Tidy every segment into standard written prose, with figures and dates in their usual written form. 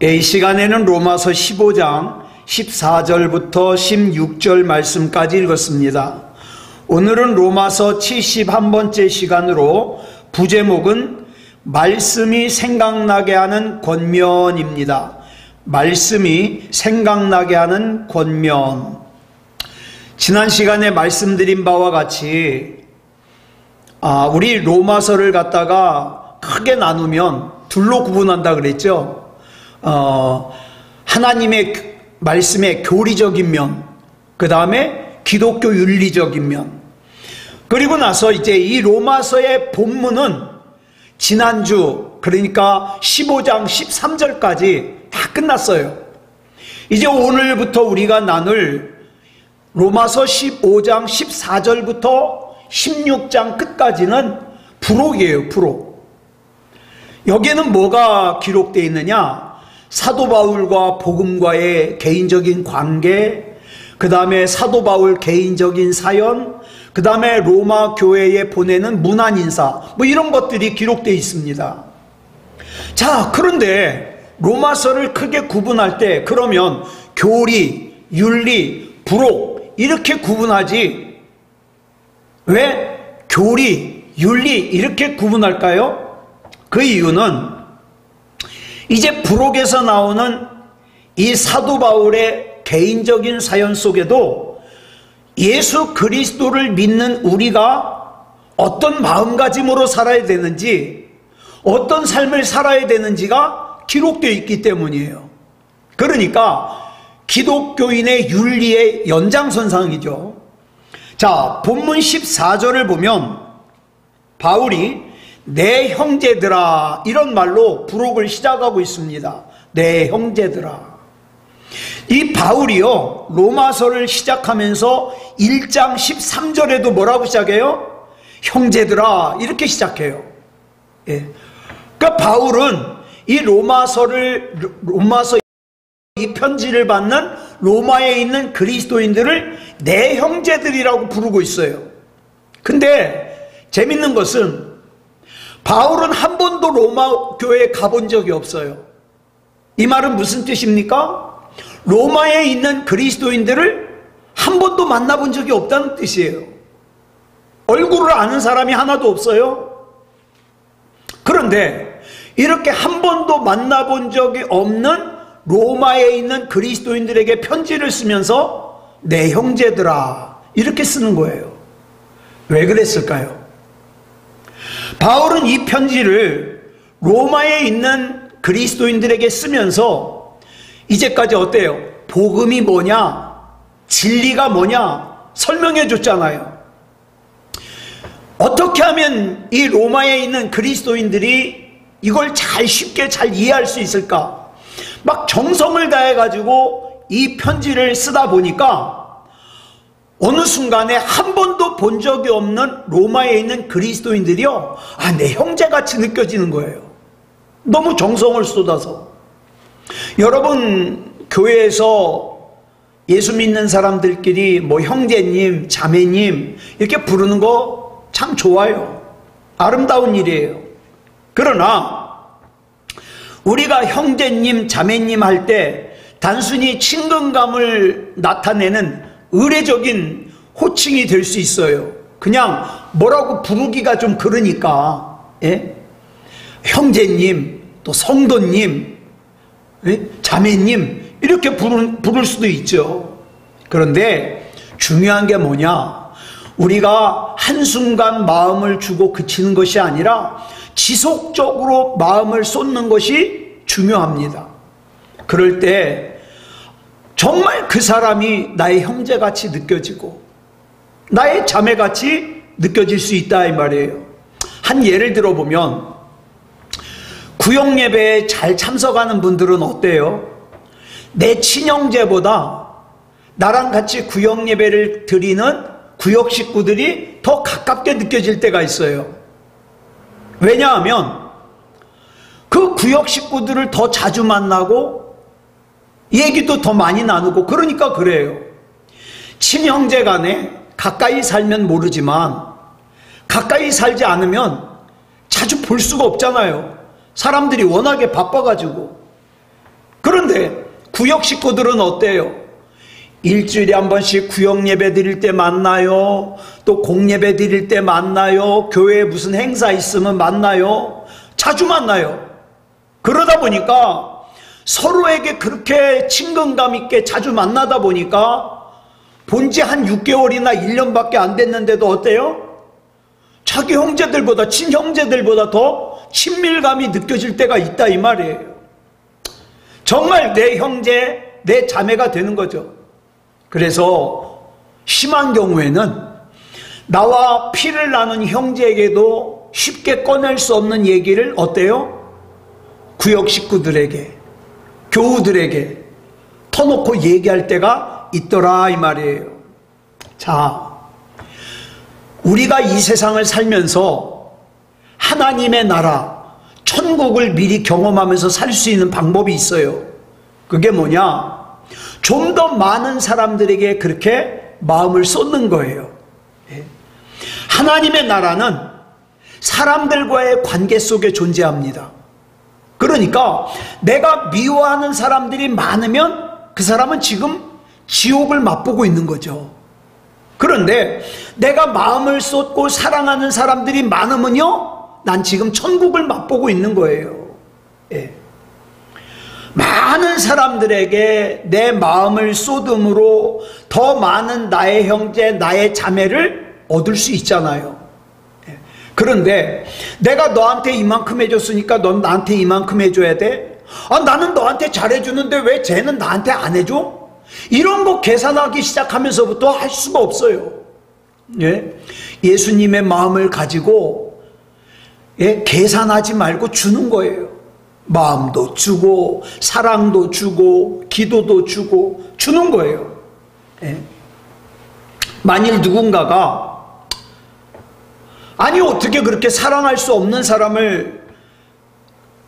이 시간에는 로마서 15장 14절부터 16절 말씀까지 읽었습니다. 오늘은 로마서 71번째 시간으로 부제목은 말씀이 생각나게 하는 권면입니다. 말씀이 생각나게 하는 권면. 지난 시간에 말씀드린 바와 같이 우리 로마서를 갖다가 크게 나누면 둘로 구분한다 그랬죠. 하나님의 말씀의 교리적인 면, 그 다음에 기독교 윤리적인 면. 그리고 나서 이제 이 로마서의 본문은 지난주, 그러니까 15장 13절까지 다 끝났어요. 이제 오늘부터 우리가 나눌 로마서 15장 14절부터 16장 끝까지는 부록이에요. 부록. 여기에는 뭐가 기록되어 있느냐? 사도 바울과 복음과의 개인적인 관계, 그 다음에 사도 바울 개인적인 사연, 그 다음에 로마 교회에 보내는 문안 인사, 뭐 이런 것들이 기록되어 있습니다. 자, 그런데 로마서를 크게 구분할 때 그러면 교리, 윤리, 부록 이렇게 구분하지 왜 교리, 윤리 이렇게 구분할까요? 그 이유는 이제 부록에서 나오는 이 사도 바울의 개인적인 사연 속에도 예수 그리스도를 믿는 우리가 어떤 마음가짐으로 살아야 되는지, 어떤 삶을 살아야 되는지가 기록되어 있기 때문이에요. 그러니까 기독교인의 윤리의 연장선상이죠. 자, 본문 14절을 보면 바울이 내 형제들아 이런 말로 부록을 시작하고 있습니다. 내 형제들아. 이 바울이요, 로마서를 시작하면서 1장 13절에도 뭐라고 시작해요? 형제들아 이렇게 시작해요. 예. 그러니까 바울은 이 로마서 이 편지를 받는 로마에 있는 그리스도인들을 내 형제들이라고 부르고 있어요. 근데 재밌는 것은 바울은 한 번도 로마 교회에 가본 적이 없어요. 이 말은 무슨 뜻입니까? 로마에 있는 그리스도인들을 한 번도 만나본 적이 없다는 뜻이에요. 얼굴을 아는 사람이 하나도 없어요. 그런데 이렇게 한 번도 만나본 적이 없는 로마에 있는 그리스도인들에게 편지를 쓰면서 내 형제들아 이렇게 쓰는 거예요. 왜 그랬을까요? 바울은 이 편지를 로마에 있는 그리스도인들에게 쓰면서 이제까지 어때요? 복음이 뭐냐? 진리가 뭐냐? 설명해 줬잖아요. 어떻게 하면 이 로마에 있는 그리스도인들이 이걸 쉽게 잘 이해할 수 있을까? 막 정성을 다해가지고 이 편지를 쓰다 보니까 어느 순간에 한 번도 본 적이 없는 로마에 있는 그리스도인들이요, 내 형제같이 느껴지는 거예요. 너무 정성을 쏟아서. 여러분, 교회에서 예수 믿는 사람들끼리 뭐 형제님, 자매님 이렇게 부르는 거 참 좋아요. 아름다운 일이에요. 그러나 우리가 형제님, 자매님 할 때 단순히 친근감을 나타내는 의례적인 호칭이 될 수 있어요. 그냥 뭐라고 부르기가 좀 그러니까, 예? 형제님, 또 성도님, 예? 자매님 이렇게 부를 수도 있죠. 그런데 중요한 게 뭐냐? 우리가 한순간 마음을 주고 그치는 것이 아니라 지속적으로 마음을 쏟는 것이 중요합니다. 그럴 때 정말 그 사람이 나의 형제같이 느껴지고 나의 자매같이 느껴질 수 있다 이 말이에요. 한 예를 들어보면 구역예배에 잘 참석하는 분들은 어때요? 내 친형제보다 나랑 같이 구역예배를 드리는 구역 식구들이 더 가깝게 느껴질 때가 있어요. 왜냐하면 그 구역 식구들을 더 자주 만나고 얘기도 더 많이 나누고 그러니까 그래요. 친형제 간에 가까이 살면 모르지만 가까이 살지 않으면 자주 볼 수가 없잖아요. 사람들이 워낙에 바빠가지고. 그런데 구역 식구들은 어때요? 일주일에 한 번씩 구역 예배 드릴 때 만나요. 또 공예배 드릴 때 만나요. 교회에 무슨 행사 있으면 만나요. 자주 만나요. 그러다 보니까 서로에게 그렇게 친근감 있게 자주 만나다 보니까 본지 한 6개월이나 1년밖에 안 됐는데도 어때요? 자기 형제들보다, 친형제들보다 더 친밀감이 느껴질 때가 있다 이 말이에요. 정말 내 형제, 내 자매가 되는 거죠. 그래서 심한 경우에는 나와 피를 나눈 형제에게도 쉽게 꺼낼 수 없는 얘기를 어때요? 구역 식구들에게, 교우들에게 터놓고 얘기할 때가 있더라 이 말이에요. 자, 우리가 이 세상을 살면서 하나님의 나라, 천국을 미리 경험하면서 살 수 있는 방법이 있어요. 그게 뭐냐? 좀 더 많은 사람들에게 그렇게 마음을 쏟는 거예요. 하나님의 나라는 사람들과의 관계 속에 존재합니다. 그러니까 내가 미워하는 사람들이 많으면 그 사람은 지금 지옥을 맛보고 있는 거죠. 그런데 내가 마음을 쏟고 사랑하는 사람들이 많으면요, 난 지금 천국을 맛보고 있는 거예요. 예. 많은 사람들에게 내 마음을 쏟음으로 더 많은 나의 형제, 나의 자매를 얻을 수 있잖아요. 그런데 내가 너한테 이만큼 해줬으니까 넌 나한테 이만큼 해줘야 돼? 아, 나는 너한테 잘해주는데 왜 쟤는 나한테 안 해줘? 이런 거 계산하기 시작하면서부터 할 수가 없어요. 예? 예수님의 마음을 가지고 계산하지 말고 주는 거예요. 마음도 주고 사랑도 주고 기도도 주고 주는 거예요. 예? 만일 누군가가 아니 어떻게 그렇게 사랑할 수 없는 사람을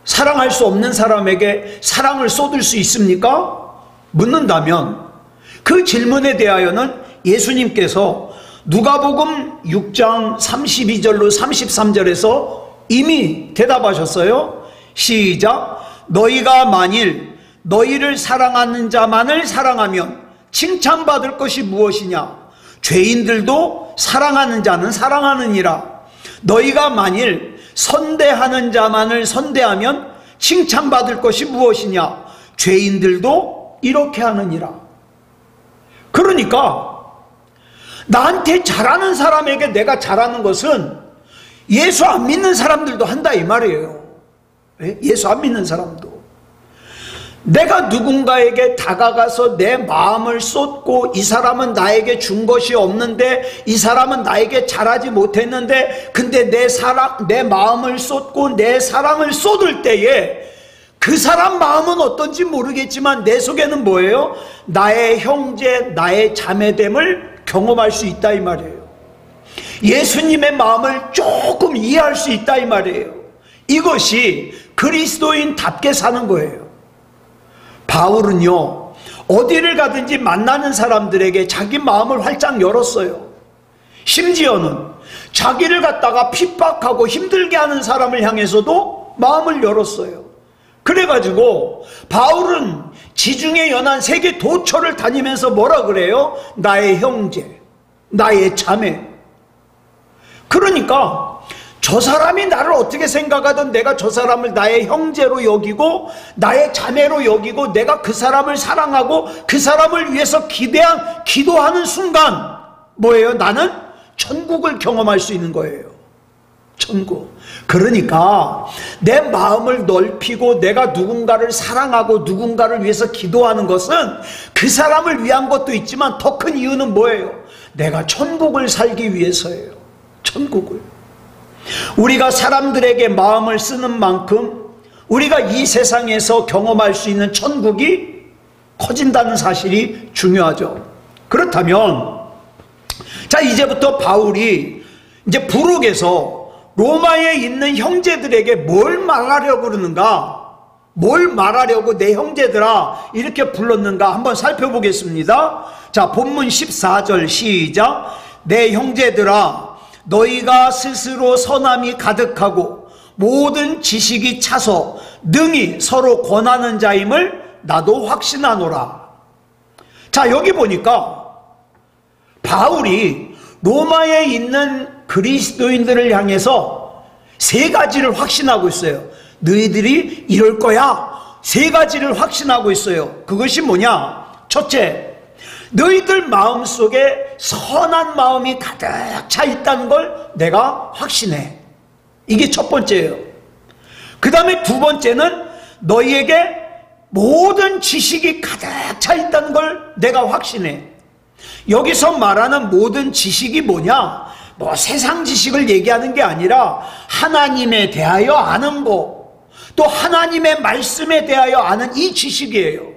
사랑할 수 없는 사람에게 사랑을 쏟을 수 있습니까? 묻는다면 그 질문에 대하여는 예수님께서 누가복음 6장 32절로 33절에서 이미 대답하셨어요. 시작. 너희가 만일 너희를 사랑하는 자만을 사랑하면 칭찬받을 것이 무엇이냐? 죄인들도 사랑하는 자는 사랑하느니라. 너희가 만일 선대하는 자만을 선대하면 칭찬받을 것이 무엇이냐? 죄인들도 이렇게 하느니라. 그러니까 나한테 잘하는 사람에게 내가 잘하는 것은 예수 안 믿는 사람들도 한다 이 말이에요. 예수 안 믿는 사람도. 내가 누군가에게 다가가서 내 마음을 쏟고 이 사람은 나에게 준 것이 없는데 이 사람은 나에게 잘하지 못했는데 근데 내 마음을 쏟고 내 사랑을 쏟을 때에 그 사람 마음은 어떤지 모르겠지만 내 속에는 뭐예요? 나의 형제, 나의 자매됨을 경험할 수 있다 이 말이에요. 예수님의 마음을 조금 이해할 수 있다 이 말이에요. 이것이 그리스도인답게 사는 거예요. 바울은요, 어디를 가든지 만나는 사람들에게 자기 마음을 활짝 열었어요. 심지어는 자기를 갖다가 핍박하고 힘들게 하는 사람을 향해서도 마음을 열었어요. 그래가지고 바울은 지중해 연안 세계 도처를 다니면서 뭐라 그래요? 나의 형제, 나의 자매. 그러니까 저 사람이 나를 어떻게 생각하든 내가 저 사람을 나의 형제로 여기고 나의 자매로 여기고 내가 그 사람을 사랑하고 그 사람을 위해서 기도하는 순간 뭐예요? 나는 천국을 경험할 수 있는 거예요. 천국. 그러니까 내 마음을 넓히고 내가 누군가를 사랑하고 누군가를 위해서 기도하는 것은 그 사람을 위한 것도 있지만 더 큰 이유는 뭐예요? 내가 천국을 살기 위해서예요. 천국을. 우리가 사람들에게 마음을 쓰는 만큼 우리가 이 세상에서 경험할 수 있는 천국이 커진다는 사실이 중요하죠. 그렇다면 자, 이제부터 바울이 이제 부록에서 로마에 있는 형제들에게 뭘 말하려고 그러는가? 뭘 말하려고 내 형제들아 이렇게 불렀는가? 한번 살펴보겠습니다. 자, 본문 14절 시작. 내 형제들아 너희가 스스로 선함이 가득하고 모든 지식이 차서 능히 서로 권하는 자임을 나도 확신하노라. 자, 여기 보니까 바울이 로마에 있는 그리스도인들을 향해서 세 가지를 확신하고 있어요. 너희들이 이럴 거야. 세 가지를 확신하고 있어요. 그것이 뭐냐? 첫째, 너희들 마음속에 선한 마음이 가득 차 있다는 걸 내가 확신해. 이게 첫 번째예요. 그 다음에 두 번째는 너희에게 모든 지식이 가득 차 있다는 걸 내가 확신해. 여기서 말하는 모든 지식이 뭐냐? 뭐 세상 지식을 얘기하는 게 아니라 하나님에 대하여 아는 거, 또 하나님의 말씀에 대하여 아는 이 지식이에요.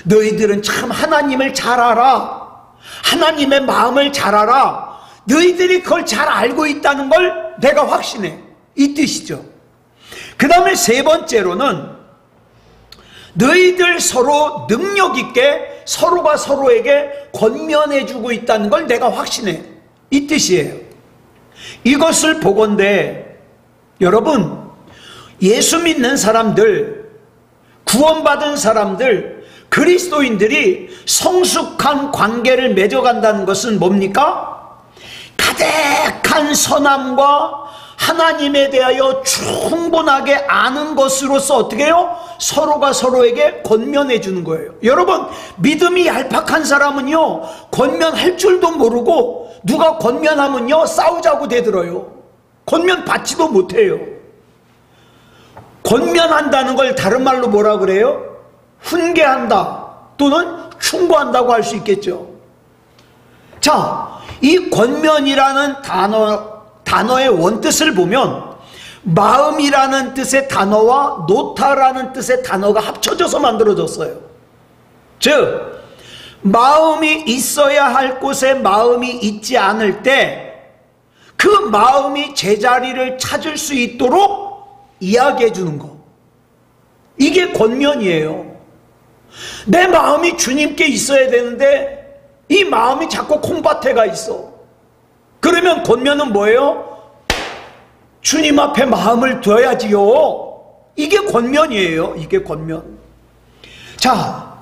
너희들은 참 하나님을 잘 알아. 하나님의 마음을 잘 알아. 너희들이 그걸 잘 알고 있다는 걸 내가 확신해. 이 뜻이죠. 그 다음에 세 번째로는 너희들 서로 능력 있게 서로가 서로에게 권면해주고 있다는 걸 내가 확신해. 이 뜻이에요. 이것을 보건대 여러분, 예수 믿는 사람들, 구원받은 사람들, 그리스도인들이 성숙한 관계를 맺어간다는 것은 뭡니까? 가득한 선함과 하나님에 대하여 충분하게 아는 것으로서 어떻게 해요? 서로가 서로에게 권면해 주는 거예요. 여러분, 믿음이 얄팍한 사람은요, 권면할 줄도 모르고 누가 권면하면요, 싸우자고 대들어요. 권면 받지도 못해요. 권면한다는 걸 다른 말로 뭐라 그래요? 훈계한다 또는 충고한다고 할 수 있겠죠. 자, 이 권면이라는 단어의 원뜻을 보면 마음이라는 뜻의 단어와 노타라는 뜻의 단어가 합쳐져서 만들어졌어요. 즉, 마음이 있어야 할 곳에 마음이 있지 않을 때 그 마음이 제자리를 찾을 수 있도록 이야기해 주는 거, 이게 권면이에요. 내 마음이 주님께 있어야 되는데 이 마음이 자꾸 콩밭에 가 있어. 그러면 권면은 뭐예요? 주님 앞에 마음을 둬야지요. 이게 권면이에요. 이게 권면. 자,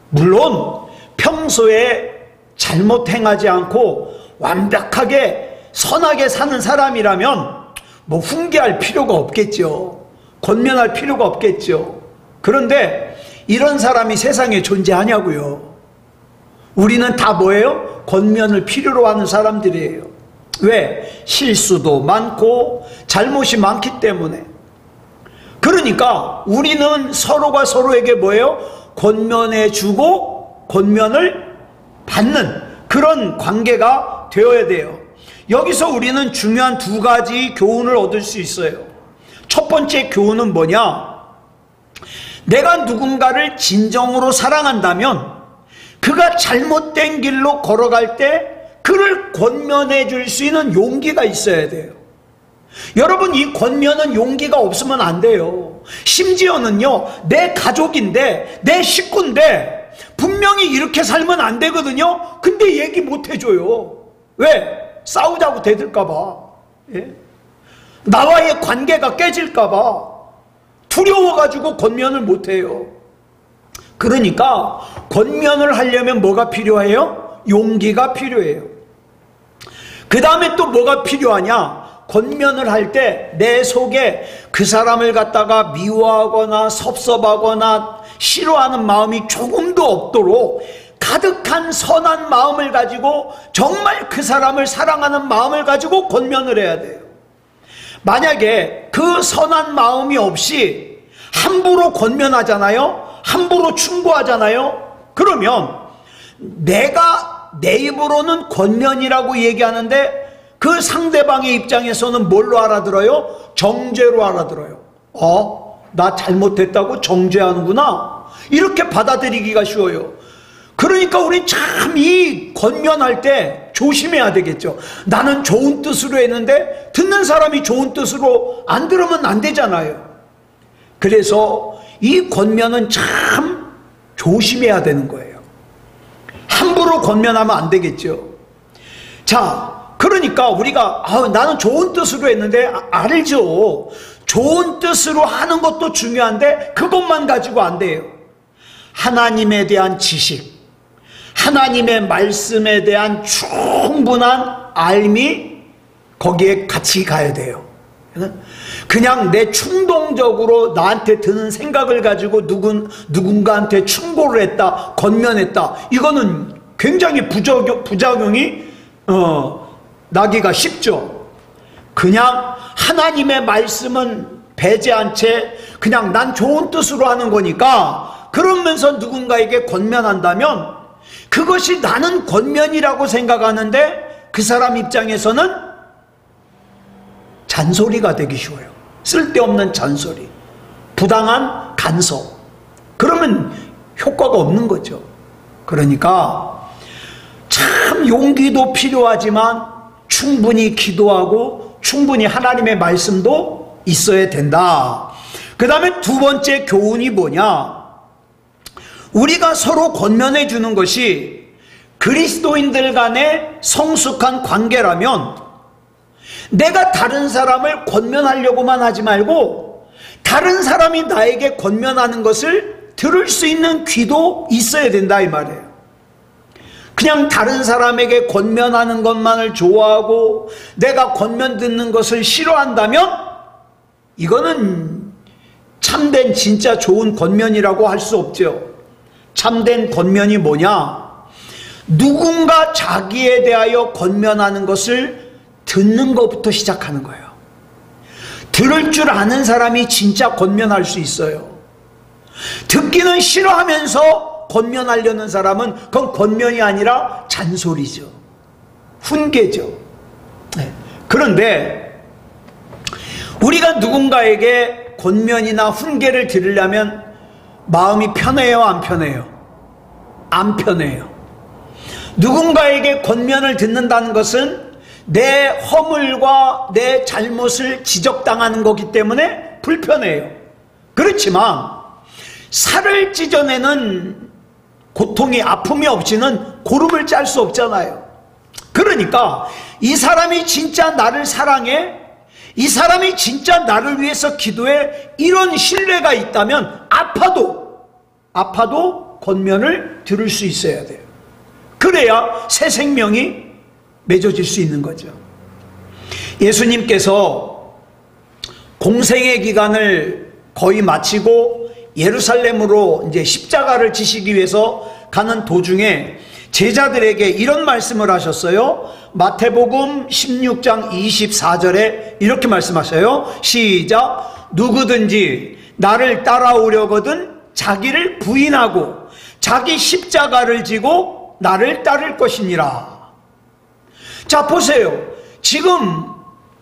물론 평소에 잘못 행하지 않고 완벽하게 선하게 사는 사람이라면 뭐 훈계할 필요가 없겠죠. 권면할 필요가 없겠죠. 그런데 이런 사람이 세상에 존재하냐고요. 우리는 다 뭐예요? 권면을 필요로 하는 사람들이에요. 왜? 실수도 많고 잘못이 많기 때문에. 그러니까 우리는 서로가 서로에게 뭐예요? 권면해 주고 권면을 받는 그런 관계가 되어야 돼요. 여기서 우리는 중요한 두 가지 교훈을 얻을 수 있어요. 첫 번째 교훈은 뭐냐? 내가 누군가를 진정으로 사랑한다면 그가 잘못된 길로 걸어갈 때 그를 권면해 줄 수 있는 용기가 있어야 돼요. 여러분, 이 권면은 용기가 없으면 안 돼요. 심지어는요, 내 가족인데, 내 식구인데 분명히 이렇게 살면 안 되거든요. 근데 얘기 못 해줘요. 왜? 싸우자고 대들까봐. 예? 나와의 관계가 깨질까봐 두려워가지고 권면을 못해요. 그러니까 권면을 하려면 뭐가 필요해요? 용기가 필요해요. 그 다음에 또 뭐가 필요하냐? 권면을 할 때 내 속에 그 사람을 갖다가 미워하거나 섭섭하거나 싫어하는 마음이 조금도 없도록 가득한 선한 마음을 가지고 정말 그 사람을 사랑하는 마음을 가지고 권면을 해야 돼요. 만약에 그 선한 마음이 없이 함부로 권면하잖아요. 함부로 충고하잖아요. 그러면 내가 내 입으로는 권면이라고 얘기하는데 그 상대방의 입장에서는 뭘로 알아들어요? 정죄로 알아들어요. 나 잘못했다고 정죄하는구나. 이렇게 받아들이기가 쉬워요. 그러니까 우리 참 이 권면할 때 조심해야 되겠죠. 나는 좋은 뜻으로 했는데 듣는 사람이 좋은 뜻으로 안 들으면 안 되잖아요. 그래서 이 권면은 참 조심해야 되는 거예요. 함부로 권면하면 안 되겠죠. 자, 그러니까 우리가 나는 좋은 뜻으로 했는데 알죠. 좋은 뜻으로 하는 것도 중요한데 그것만 가지고 안 돼요. 하나님에 대한 지식, 하나님의 말씀에 대한 충분한 알미 거기에 같이 가야 돼요. 그냥 내 충동적으로 나한테 드는 생각을 가지고 누군가한테 충고를 했다, 권면했다, 이거는 굉장히 부작용이 나기가 쉽죠. 그냥 하나님의 말씀은 배제한 채 그냥 난 좋은 뜻으로 하는 거니까, 그러면서 누군가에게 권면한다면 그것이 나는 권면이라고 생각하는데 그 사람 입장에서는 잔소리가 되기 쉬워요. 쓸데없는 잔소리, 부당한 간섭. 그러면 효과가 없는 거죠. 그러니까 참 용기도 필요하지만 충분히 기도하고 충분히 하나님의 말씀도 있어야 된다. 그 다음에 두 번째 교훈이 뭐냐? 우리가 서로 권면해 주는 것이 그리스도인들 간의 성숙한 관계라면 내가 다른 사람을 권면하려고만 하지 말고 다른 사람이 나에게 권면하는 것을 들을 수 있는 귀도 있어야 된다, 이 말이에요. 그냥 다른 사람에게 권면하는 것만을 좋아하고 내가 권면 듣는 것을 싫어한다면 이거는 참된 진짜 좋은 권면이라고 할 수 없죠. 참된 권면이 뭐냐? 누군가 자기에 대하여 권면하는 것을 듣는 것부터 시작하는 거예요. 들을 줄 아는 사람이 진짜 권면할 수 있어요. 듣기는 싫어하면서 권면하려는 사람은 그건 권면이 아니라 잔소리죠. 훈계죠. 그런데 우리가 누군가에게 권면이나 훈계를 들으려면 마음이 편해요, 안 편해요? 안 편해요. 누군가에게 권면을 듣는다는 것은 내 허물과 내 잘못을 지적당하는 거기 때문에 불편해요. 그렇지만 살을 찢어내는 고통이, 아픔이 없이는 고름을 짤 수 없잖아요. 그러니까 이 사람이 진짜 나를 사랑해, 이 사람이 진짜 나를 위해서 기도해, 이런 신뢰가 있다면 아파도 권면을 들을 수 있어야 돼요. 그래야 새 생명이 맺어질 수 있는 거죠. 예수님께서 공생의 기간을 거의 마치고 예루살렘으로 이제 십자가를 지시기 위해서 가는 도중에 제자들에게 이런 말씀을 하셨어요. 마태복음 16장 24절에 이렇게 말씀하셔요. 시작. 누구든지 나를 따라오려거든 자기를 부인하고 자기 십자가를 지고 나를 따를 것이니라. 자, 보세요. 지금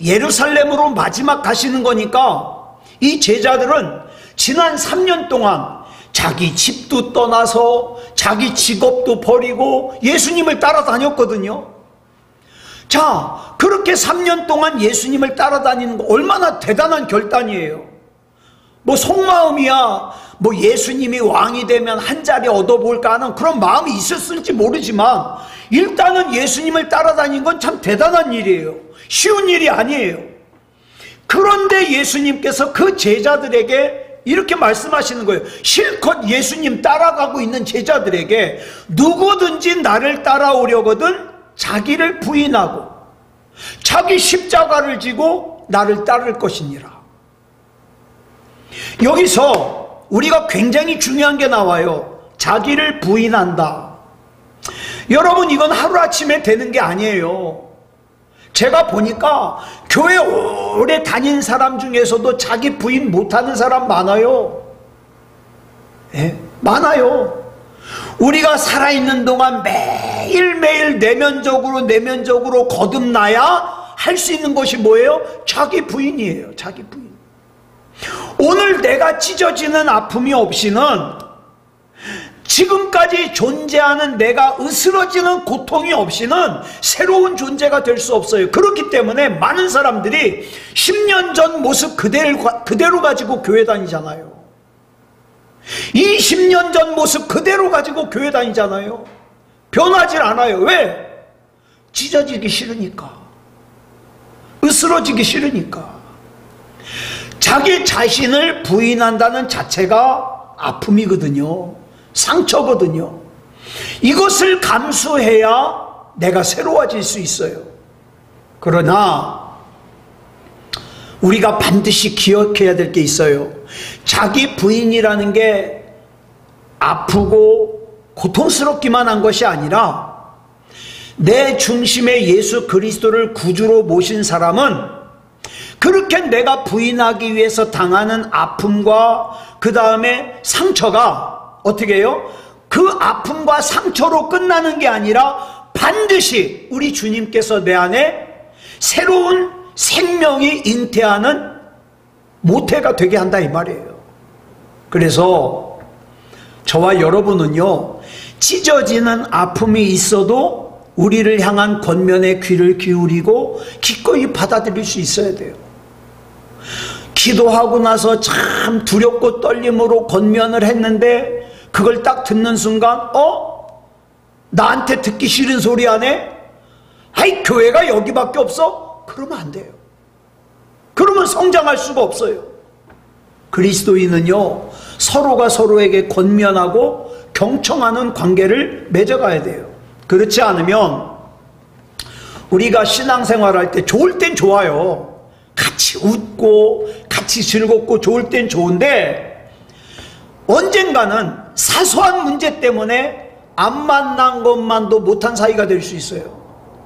예루살렘으로 마지막 가시는 거니까 이 제자들은 지난 3년 동안 자기 집도 떠나서 자기 직업도 버리고 예수님을 따라다녔거든요. 자, 그렇게 3년 동안 예수님을 따라다니는 거 얼마나 대단한 결단이에요. 뭐 속마음이야, 뭐 예수님이 왕이 되면 한 자리 얻어볼까 하는 그런 마음이 있었을지 모르지만 일단은 예수님을 따라다닌 건 참 대단한 일이에요. 쉬운 일이 아니에요. 그런데 예수님께서 그 제자들에게 이렇게 말씀하시는 거예요. 실컷 예수님 따라가고 있는 제자들에게 누구든지 나를 따라오려거든 자기를 부인하고 자기 십자가를 지고 나를 따를 것이니라. 여기서 우리가 굉장히 중요한 게 나와요. 자기를 부인한다. 여러분, 이건 하루아침에 되는 게 아니에요. 제가 보니까 교회 오래 다닌 사람 중에서도 자기 부인 못하는 사람 많아요. 많아요. 우리가 살아있는 동안 매일매일 내면적으로 거듭나야 할 수 있는 것이 뭐예요? 자기 부인이에요. 자기 부인. 오늘 내가 찢어지는 아픔이 없이는, 지금까지 존재하는 내가 으스러지는 고통이 없이는 새로운 존재가 될 수 없어요. 그렇기 때문에 많은 사람들이 10년 전 모습 그대로 가지고 교회 다니잖아요. 20년 전 모습 그대로 가지고 교회 다니잖아요. 변하질 않아요. 왜? 찢어지기 싫으니까. 으스러지기 싫으니까. 자기 자신을 부인한다는 자체가 아픔이거든요. 상처거든요. 이것을 감수해야 내가 새로워질 수 있어요. 그러나 우리가 반드시 기억해야 될 게 있어요. 자기 부인이라는 게 아프고 고통스럽기만 한 것이 아니라 내 중심에 예수 그리스도를 구주로 모신 사람은 그렇게 내가 부인하기 위해서 당하는 아픔과 그 다음에 상처가 어떻게 해요? 그 아픔과 상처로 끝나는 게 아니라 반드시 우리 주님께서 내 안에 새로운 생명이 잉태하는 모태가 되게 한다 이 말이에요. 그래서 저와 여러분은요, 찢어지는 아픔이 있어도 우리를 향한 권면에 귀를 기울이고 기꺼이 받아들일 수 있어야 돼요. 기도하고 나서 참 두렵고 떨림으로 권면을 했는데 그걸 딱 듣는 순간 나한테 듣기 싫은 소리 하네? 아이, 교회가 여기밖에 없어? 그러면 안 돼요. 그러면 성장할 수가 없어요. 그리스도인은요, 서로가 서로에게 권면하고 경청하는 관계를 맺어가야 돼요. 그렇지 않으면 우리가 신앙생활할 때 좋을 땐 좋아요. 같이 웃고 같이 즐겁고 좋을 땐 좋은데 언젠가는 사소한 문제 때문에 안 만난 것만도 못한 사이가 될 수 있어요.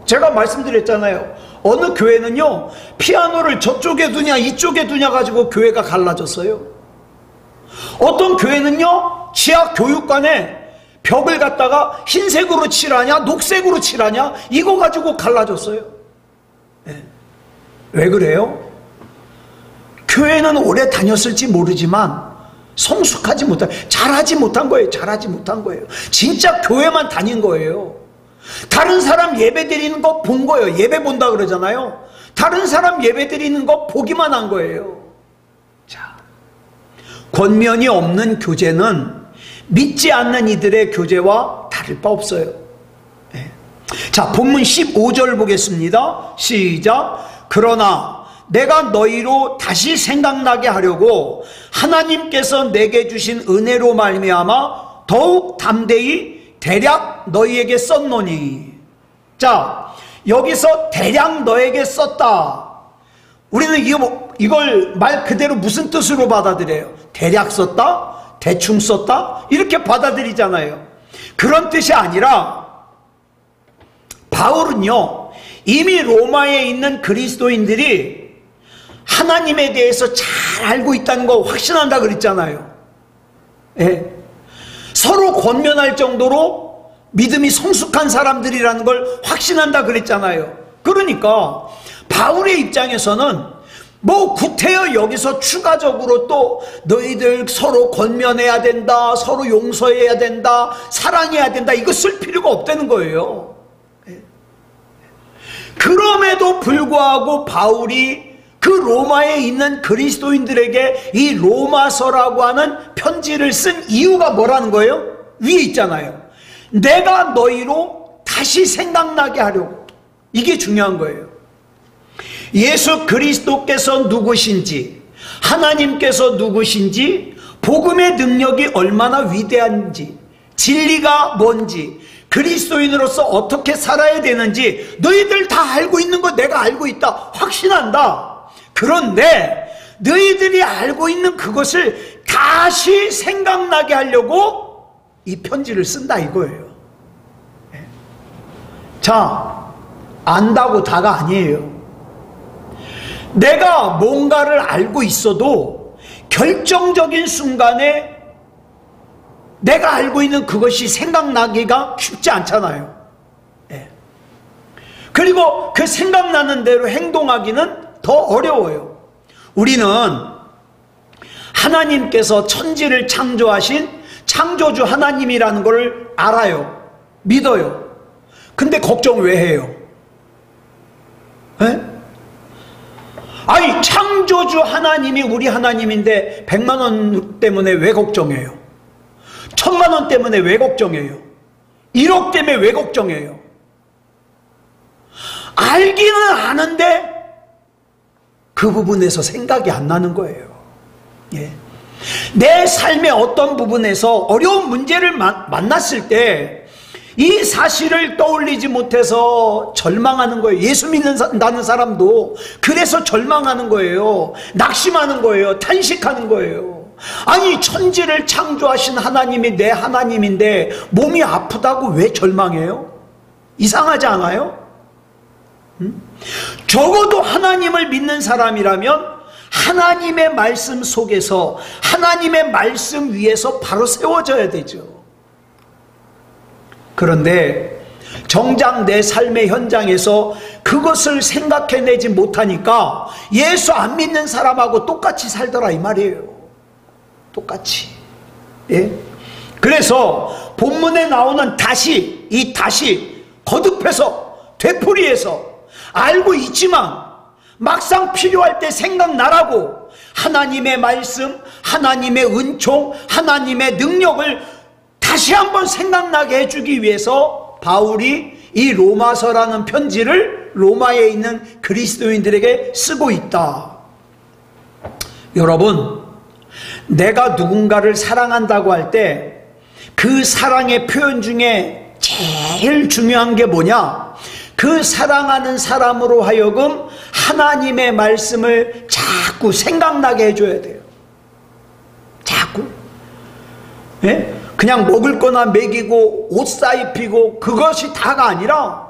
제가 말씀드렸잖아요. 어느 교회는요, 피아노를 저쪽에 두냐 이쪽에 두냐 가지고 교회가 갈라졌어요. 어떤 교회는요, 지하 교육관에 벽을 갖다가 흰색으로 칠하냐 녹색으로 칠하냐 이거 가지고 갈라졌어요. 네. 왜 그래요? 교회는 오래 다녔을지 모르지만 성숙하지 못한, 잘하지 못한 거예요. 잘하지 못한 거예요. 진짜 교회만 다닌 거예요. 다른 사람 예배 드리는 거 본 거예요. 예배 본다 그러잖아요. 다른 사람 예배 드리는 거 보기만 한 거예요. 자, 권면이 없는 교제는 믿지 않는 이들의 교제와 다를 바 없어요. 네. 자, 본문 15절 보겠습니다. 시작. 그러나 내가 너희로 다시 생각나게 하려고 하나님께서 내게 주신 은혜로 말미암아 더욱 담대히 대략 너희에게 썼노니. 자, 여기서 대략 너에게 썼다. 우리는 이걸 말 그대로 무슨 뜻으로 받아들여요? 대략 썼다? 대충 썼다? 이렇게 받아들이잖아요. 그런 뜻이 아니라 바울은요, 이미 로마에 있는 그리스도인들이 하나님에 대해서 잘 알고 있다는 거 확신한다 그랬잖아요. 예. 서로 권면할 정도로 믿음이 성숙한 사람들이라는 걸 확신한다 그랬잖아요. 그러니까 바울의 입장에서는 뭐 구태여 여기서 추가적으로 또 너희들 서로 권면해야 된다, 서로 용서해야 된다, 사랑해야 된다, 이거 쓸 필요가 없다는 거예요. 그럼에도 불구하고 바울이 그 로마에 있는 그리스도인들에게 이 로마서라고 하는 편지를 쓴 이유가 뭐라는 거예요? 위에 있잖아요. 내가 너희로 다시 생각나게 하려고. 이게 중요한 거예요. 예수 그리스도께서 누구신지, 하나님께서 누구신지, 복음의 능력이 얼마나 위대한지, 진리가 뭔지, 그리스도인으로서 어떻게 살아야 되는지 너희들 다 알고 있는 거 내가 알고 있다, 확신한다. 그런데 너희들이 알고 있는 그것을 다시 생각나게 하려고 이 편지를 쓴다 이거예요. 자, 안다고 다가 아니에요. 내가 뭔가를 알고 있어도 결정적인 순간에 내가 알고 있는 그것이 생각나기가 쉽지 않잖아요. 그리고 그 생각나는 대로 행동하기는 더 어려워요. 우리는 하나님께서 천지를 창조하신 창조주 하나님이라는 걸 알아요. 믿어요. 근데 걱정 왜 해요? 아니, 창조주 하나님이 우리 하나님인데 100만 원 때문에 왜 걱정해요? 1000만 원 때문에 왜 걱정해요? 1억 때문에 왜 걱정해요? 알기는 아는데 그 부분에서 생각이 안 나는 거예요. 예. 내 삶의 어떤 부분에서 어려운 문제를 만났을 때 이 사실을 떠올리지 못해서 절망하는 거예요. 예수 믿는다는 사람도 그래서 절망하는 거예요. 낙심하는 거예요. 탄식하는 거예요. 아니, 천지를 창조하신 하나님이 내 하나님인데 몸이 아프다고 왜 절망해요? 이상하지 않아요? 적어도 하나님을 믿는 사람이라면 하나님의 말씀 속에서, 하나님의 말씀 위에서 바로 세워져야 되죠. 그런데 정작 내 삶의 현장에서 그것을 생각해내지 못하니까 예수 안 믿는 사람하고 똑같이 살더라 이 말이에요. 똑같이. 예? 그래서 본문에 나오는 다시, 이 다시 거듭해서, 되풀이해서 알고 있지만 막상 필요할 때 생각나라고 하나님의 말씀, 하나님의 은총, 하나님의 능력을 다시 한번 생각나게 해주기 위해서 바울이 이 로마서라는 편지를 로마에 있는 그리스도인들에게 쓰고 있다. 여러분, 내가 누군가를 사랑한다고 할 때 그 사랑의 표현 중에 제일 중요한 게 뭐냐? 그 사랑하는 사람으로 하여금 하나님의 말씀을 자꾸 생각나게 해줘야 돼요. 자꾸. 예? 그냥 먹을 거나 먹이고 옷 사입히고 그것이 다가 아니라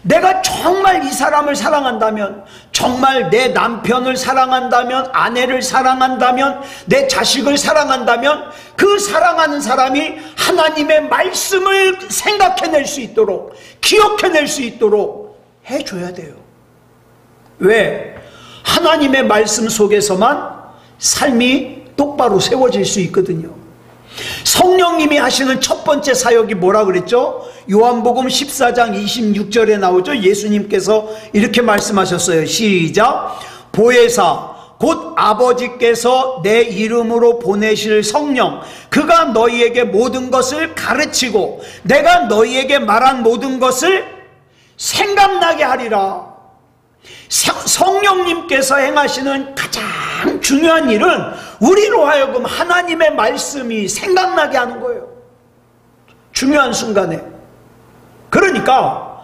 내가 정말 이 사람을 사랑한다면, 정말 내 남편을 사랑한다면, 아내를 사랑한다면, 내 자식을 사랑한다면 그 사랑하는 사람이 하나님의 말씀을 생각해낼 수 있도록, 기억해낼 수 있도록 해줘야 돼요. 왜? 하나님의 말씀 속에서만 삶이 똑바로 세워질 수 있거든요. 성령님이 하시는 첫 번째 사역이 뭐라 그랬죠? 요한복음 14장 26절에 나오죠. 예수님께서 이렇게 말씀하셨어요. 시작. 보혜사 곧 아버지께서 내 이름으로 보내실 성령, 그가 너희에게 모든 것을 가르치고 내가 너희에게 말한 모든 것을 생각나게 하리라. 성령님께서 행하시는 가장 중요한 일은 우리로 하여금 하나님의 말씀이 생각나게 하는 거예요. 중요한 순간에. 그러니까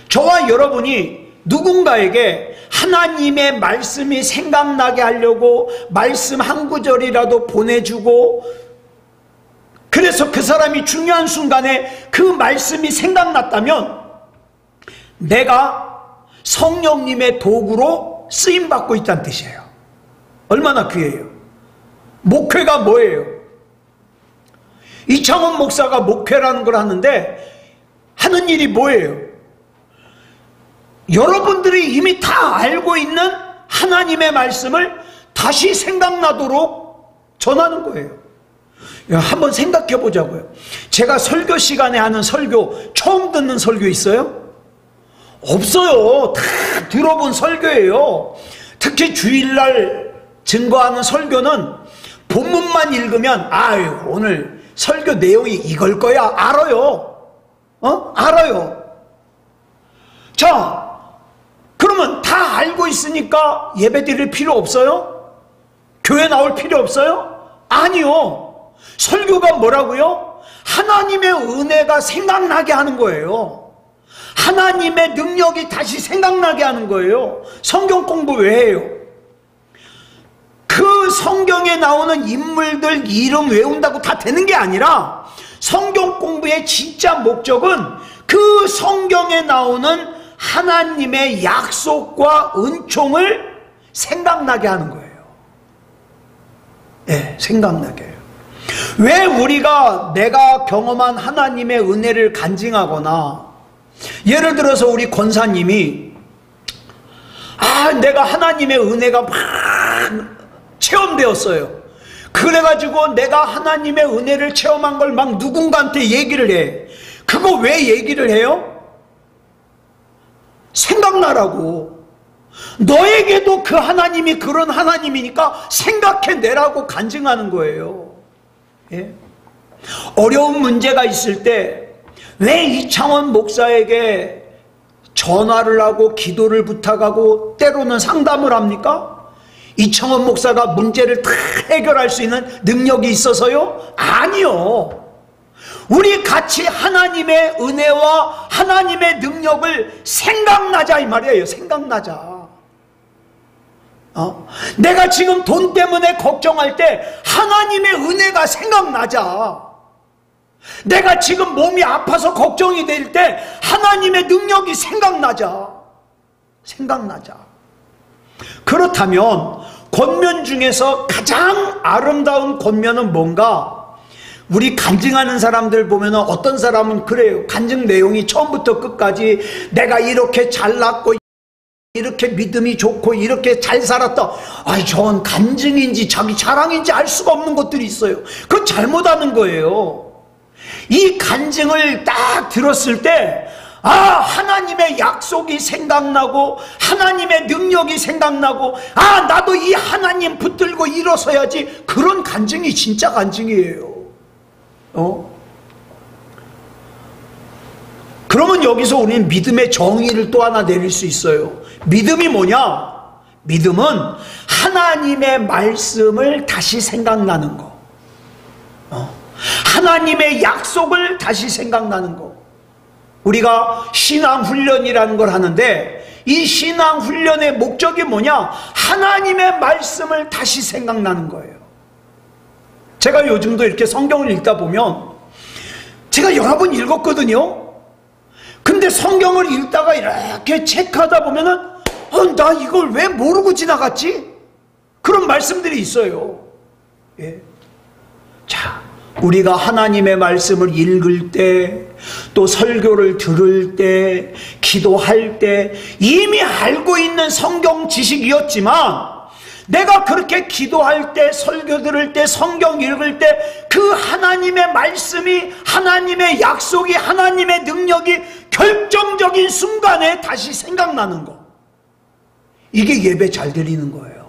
저와 여러분이 누군가에게 하나님의 말씀이 생각나게 하려고 말씀 한 구절이라도 보내주고, 그래서 그 사람이 중요한 순간에 그 말씀이 생각났다면 내가 성령님의 도구로 쓰임받고 있다는 뜻이에요. 얼마나 귀해요. 목회가 뭐예요? 이창원 목사가 목회라는 걸 하는데 하는 일이 뭐예요? 여러분들이 이미 다 알고 있는 하나님의 말씀을 다시 생각나도록 전하는 거예요. 한번 생각해 보자고요. 제가 설교 시간에 하는 설교, 처음 듣는 설교 있어요? 없어요. 다 들어본 설교예요. 특히 주일날 증거하는 설교는 본문만 읽으면 아유 오늘 설교 내용이 이걸 거야 알아요. 알아요. 자, 그러면 다 알고 있으니까 예배 드릴 필요 없어요? 교회 나올 필요 없어요? 아니요. 설교가 뭐라고요? 하나님의 은혜가 생각나게 하는 거예요. 하나님의 능력이 다시 생각나게 하는 거예요. 성경 공부 왜 해요? 그 성경에 나오는 인물들 이름 외운다고 다 되는 게 아니라 성경 공부의 진짜 목적은 그 성경에 나오는 하나님의 약속과 은총을 생각나게 하는 거예요. 네, 생각나게 해요. 왜 우리가 내가 경험한 하나님의 은혜를 간증하거나, 예를 들어서 우리 권사님이 내가 하나님의 은혜가 막 체험되었어요. 그래가지고 내가 하나님의 은혜를 체험한 걸 막 누군가한테 얘기를 해. 그거 왜 얘기를 해요? 생각나라고. 너에게도 그 하나님이 그런 하나님이니까 생각해내라고 간증하는 거예요. 예? 어려운 문제가 있을 때 왜 이창원 목사에게 전화를 하고 기도를 부탁하고 때로는 상담을 합니까? 이청원 목사가 문제를 다 해결할 수 있는 능력이 있어서요? 아니요. 우리 같이 하나님의 은혜와 하나님의 능력을 생각나자 이 말이에요. 생각나자. 내가 지금 돈 때문에 걱정할 때 하나님의 은혜가 생각나자. 내가 지금 몸이 아파서 걱정이 될 때 하나님의 능력이 생각나자. 생각나자. 그렇다면 권면 중에서 가장 아름다운 권면은 뭔가? 우리 간증하는 사람들 보면 어떤 사람은 그래요. 간증 내용이 처음부터 끝까지 내가 이렇게 잘났고 이렇게 믿음이 좋고 이렇게 잘 살았다. 아이, 저건 간증인지 자기 자랑인지 알 수가 없는 것들이 있어요. 그건 잘못하는 거예요. 이 간증을 딱 들었을 때 하나님의 약속이 생각나고 하나님의 능력이 생각나고 나도 이 하나님 붙들고 일어서야지. 그런 간증이 진짜 간증이에요. 그러면 여기서 우리는 믿음의 정의를 또 하나 내릴 수 있어요. 믿음이 뭐냐? 믿음은 하나님의 말씀을 다시 생각나는 거. 하나님의 약속을 다시 생각나는 거. 우리가 신앙훈련이라는 걸 하는데 이 신앙훈련의 목적이 뭐냐? 하나님의 말씀을 다시 생각나는 거예요. 제가 요즘도 이렇게 성경을 읽다 보면 제가 여러 번 읽었거든요. 근데 성경을 읽다가 이렇게 체크하다 보면은 나 이걸 왜 모르고 지나갔지? 그런 말씀들이 있어요. 예. 자, 우리가 하나님의 말씀을 읽을 때, 또 설교를 들을 때, 기도할 때 이미 알고 있는 성경 지식이었지만 내가 그렇게 기도할 때, 설교 들을 때, 성경 읽을 때 그 하나님의 말씀이, 하나님의 약속이, 하나님의 능력이 결정적인 순간에 다시 생각나는 거. 이게 예배 잘 드리는 거예요.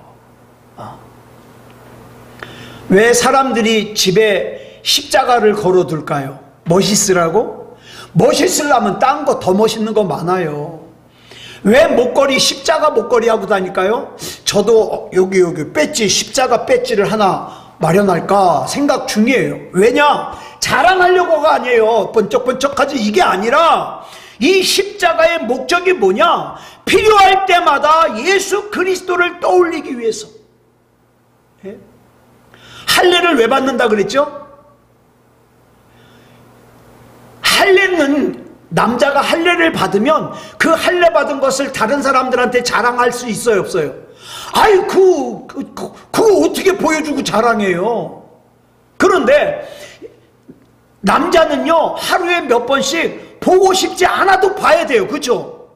왜 사람들이 집에 십자가를 걸어둘까요? 멋있으라고? 멋있으려면 딴 거 더 멋있는 거 많아요. 왜 목걸이, 십자가 목걸이 하고 다닐까요? 저도 여기 배지, 십자가 배지를 하나 마련할까 생각 중이에요. 왜냐? 자랑하려고가 아니에요. 번쩍번쩍하지 이게 아니라 이 십자가의 목적이 뭐냐? 필요할 때마다 예수 그리스도를 떠올리기 위해서. 예? 할례를 왜 받는다 그랬죠? 할례는 남자가 할례를 받으면 그 할례 받은 것을 다른 사람들한테 자랑할 수 있어요, 없어요? 아이, 그거 어떻게 보여주고 자랑해요? 그런데 남자는요, 하루에 몇 번씩 보고 싶지 않아도 봐야 돼요. 그죠?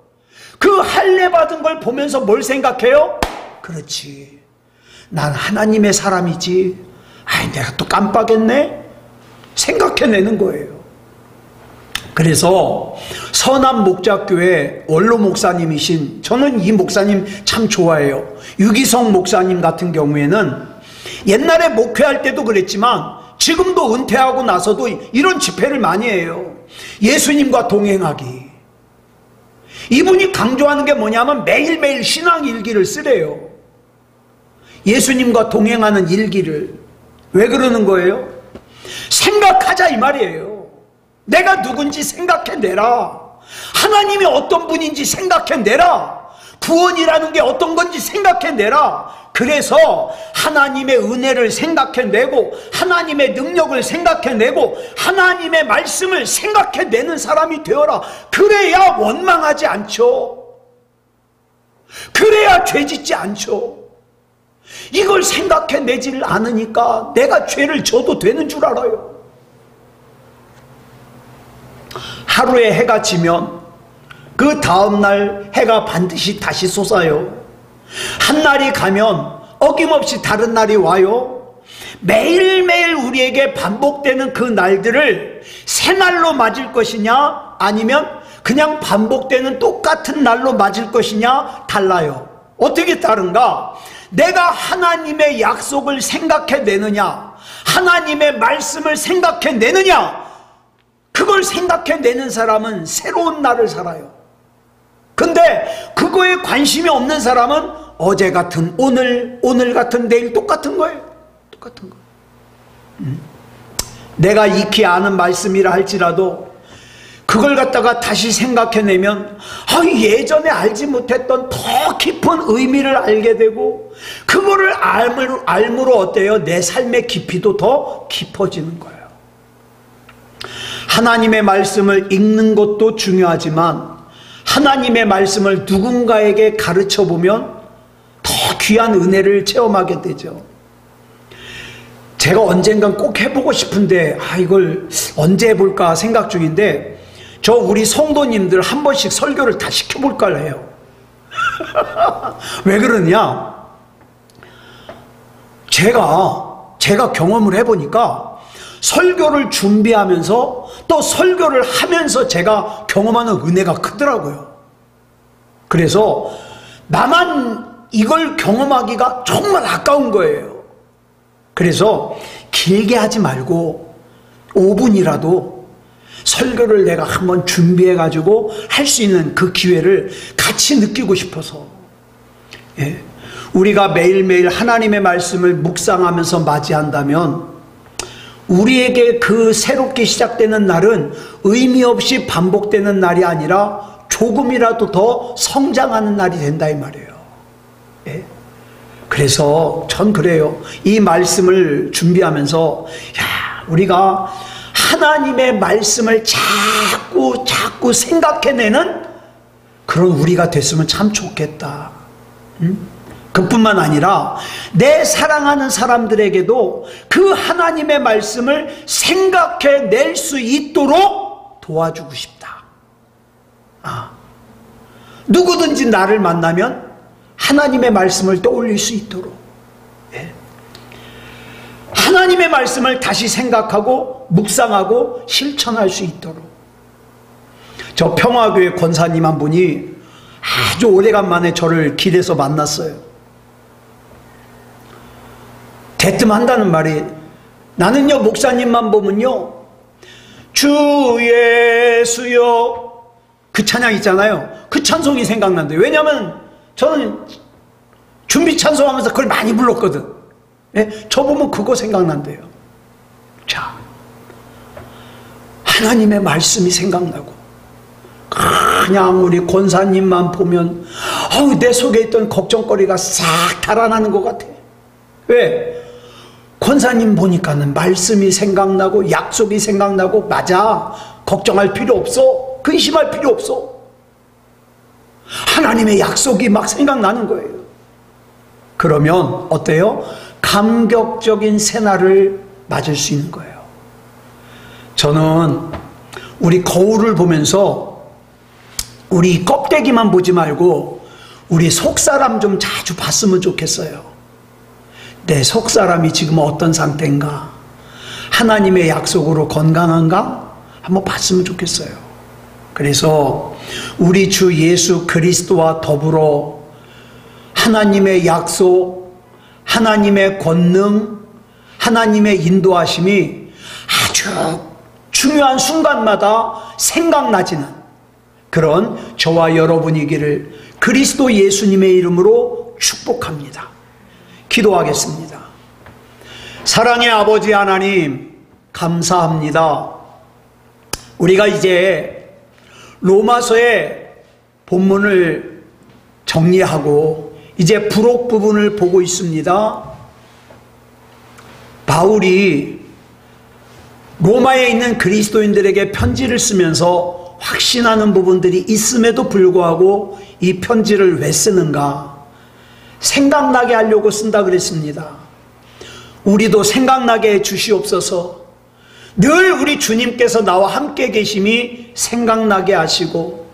그 할례 받은 걸 보면서 뭘 생각해요? 그렇지. 난 하나님의 사람이지. 아이, 내가 또 깜빡했네? 생각해내는 거예요. 그래서 서남 목자교회 원로 목사님이신, 저는 이 목사님 참 좋아해요. 유기성 목사님 같은 경우에는 옛날에 목회할 때도 그랬지만 지금도 은퇴하고 나서도 이런 집회를 많이 해요. 예수님과 동행하기. 이분이 강조하는 게 뭐냐면 매일매일 신앙 일기를 쓰래요. 예수님과 동행하는 일기를. 왜 그러는 거예요? 생각하자 이 말이에요. 내가 누군지 생각해내라. 하나님이 어떤 분인지 생각해내라. 구원이라는 게 어떤 건지 생각해내라. 그래서 하나님의 은혜를 생각해내고 하나님의 능력을 생각해내고 하나님의 말씀을 생각해내는 사람이 되어라. 그래야 원망하지 않죠. 그래야 죄짓지 않죠. 이걸 생각해내지를 않으니까 내가 죄를 져도 되는 줄 알아요. 하루에 해가 지면 그 다음날 해가 반드시 다시 솟아요. 한 날이 가면 어김없이 다른 날이 와요. 매일매일 우리에게 반복되는 그 날들을 새 날로 맞을 것이냐 아니면 그냥 반복되는 똑같은 날로 맞을 것이냐 달라요. 어떻게 다른가? 내가 하나님의 약속을 생각해내느냐, 하나님의 말씀을 생각해내느냐, 그걸 생각해내는 사람은 새로운 날을 살아요. 근데 그거에 관심이 없는 사람은 어제 같은 오늘 같은 내일 똑같은 거예요. 똑같은 거. 내가 익히 아는 말씀이라 할지라도 그걸 갖다가 다시 생각해내면 예전에 알지 못했던 더 깊은 의미를 알게 되고 그거를 알므로 어때요? 내 삶의 깊이도 더 깊어지는 거예요. 하나님의 말씀을 읽는 것도 중요하지만 하나님의 말씀을 누군가에게 가르쳐 보면 더 귀한 은혜를 체험하게 되죠. 제가 언젠간 꼭 해보고 싶은데 이걸 언제 해볼까 생각 중인데 저 우리 성도님들 한 번씩 설교를 다 시켜볼까 해요. 왜 그러냐? 제가 경험을 해보니까 설교를 준비하면서 또 설교를 하면서 제가 경험하는 은혜가 크더라고요. 그래서 나만 이걸 경험하기가 정말 아까운 거예요. 그래서 길게 하지 말고 5분이라도 설교를 내가 한번 준비해가지고 할 수 있는 그 기회를 같이 느끼고 싶어서, 우리가 매일매일 하나님의 말씀을 묵상하면서 맞이한다면 우리에게 그 새롭게 시작되는 날은 의미 없이 반복되는 날이 아니라 조금이라도 더 성장하는 날이 된다 이 말이에요. 그래서 전 그래요. 이 말씀을 준비하면서 우리가 하나님의 말씀을 자꾸 생각해내는 그런 우리가 됐으면 참 좋겠다. 그뿐만 아니라 내 사랑하는 사람들에게도 그 하나님의 말씀을 생각해낼 수 있도록 도와주고 싶다. 누구든지 나를 만나면 하나님의 말씀을 떠올릴 수 있도록, 하나님의 말씀을 다시 생각하고 묵상하고 실천할 수 있도록. 저 평화교회 권사님 한 분이 아주 오래간만에 저를 길에서 만났어요. 대뜸 한다는 말이, 나는요 목사님만 보면요 주 예수여, 그 찬양 있잖아요. 그 찬송이 생각난대요. 왜냐하면 저는 준비 찬송하면서 그걸 많이 불렀거든. 저 보면 그거 생각난대요. 자, 하나님의 말씀이 생각나고, 그냥 우리 권사님만 보면 내 속에 있던 걱정거리가 싹 달아나는 것 같아. 왜? 권사님 보니까는 말씀이 생각나고 약속이 생각나고, 맞아, 걱정할 필요 없어, 근심할 필요 없어. 하나님의 약속이 막 생각나는 거예요. 그러면 어때요? 감격적인 새날을 맞을 수 있는 거예요. 저는 우리 거울을 보면서 우리 껍데기만 보지 말고 우리 속사람 좀 자주 봤으면 좋겠어요. 내 속사람이 지금 어떤 상태인가, 하나님의 약속으로 건강한가 한번 봤으면 좋겠어요. 그래서 우리 주 예수 그리스도와 더불어 하나님의 약속, 하나님의 권능, 하나님의 인도하심이 아주 중요한 순간마다 생각나지는 그런 저와 여러분이기를 그리스도 예수님의 이름으로 축복합니다. 기도하겠습니다. 사랑의 아버지 하나님, 감사합니다. 우리가 이제 로마서의 본문을 정리하고 이제 부록 부분을 보고 있습니다. 바울이 로마에 있는 그리스도인들에게 편지를 쓰면서 확신하는 부분들이 있음에도 불구하고 이 편지를 왜 쓰는가? 생각나게 하려고 쓴다 그랬습니다. 우리도 생각나게 해 주시옵소서. 늘 우리 주님께서 나와 함께 계심이 생각나게 하시고,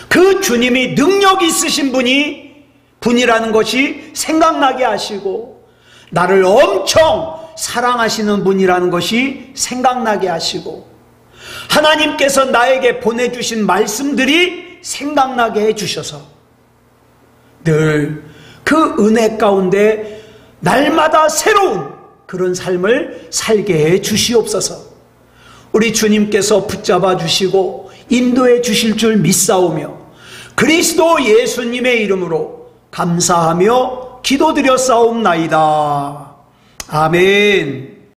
그 주님이 능력 있으신 분이라는 것이 생각나게 하시고, 나를 엄청 사랑하시는 분이라는 것이 생각나게 하시고, 하나님께서 나에게 보내주신 말씀들이 생각나게 해주셔서 늘 그 은혜 가운데 날마다 새로운 그런 삶을 살게 해 주시옵소서. 우리 주님께서 붙잡아 주시고 인도해 주실 줄 믿사오며 그리스도 예수님의 이름으로 감사하며 기도드렸사옵나이다. 아멘.